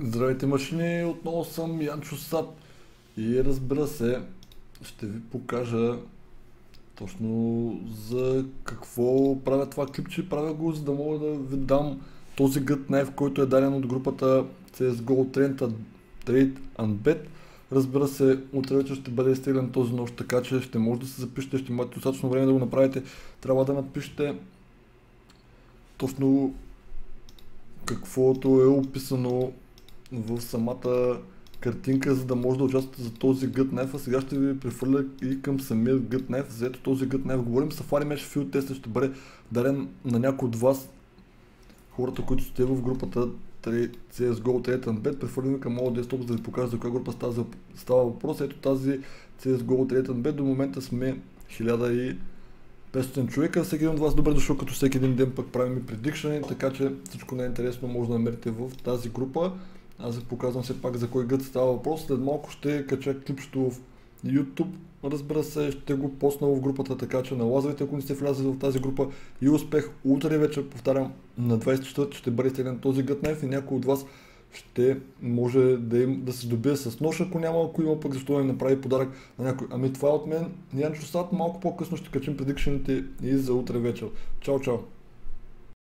Здравейте машини, отново съм Янчо Сап и разбира се, ще ви покажа точно за какво правя това клипче. Правя го, за да мога да ви дам този good knife, който е даден от групата CSGO Trade and Bet. Разбира се, утре вечер ще бъде изтеглен този нощ, така че ще може да се запишете, ще имате достатъчно време да го направите. Трябва да напишете точно каквото е описано в самата картинка, за да може да участвате за този good knife. А сега ще ви прехвърля и към самия good knife. За ето този good knife говорим. Safari Mesh Field Test ще бъде дарен на някой от вас, хората, които сте в групата CSGO Trade and Bet. Прехвърлям към моят десктоп, за да ви покажа за коя група става въпрос. Ето тази CSGO Trade and Bet. До момента сме 1500 човека. Всеки един от вас добре дошъл, като всеки един ден пък правим и предикшени, така че всичко най-интересно може да намерите в тази група. Аз ви показвам все пак за кой гът става въпрос. След малко ще кача клипчето в YouTube. Разбира се, ще го посна в групата, така че налазвайте, ако не сте влязли в тази група. И успех! Утре вечер, повтарям, на 24 ще бъде изтеглен този good knife и някой от вас ще може да се добие с нож, ако няма, ако има, пък защо не направи подарък на някой. Ами това е от мен, Янчо Сат. Малко по-късно ще качим предикшените и за утре вечер. Чао, чао!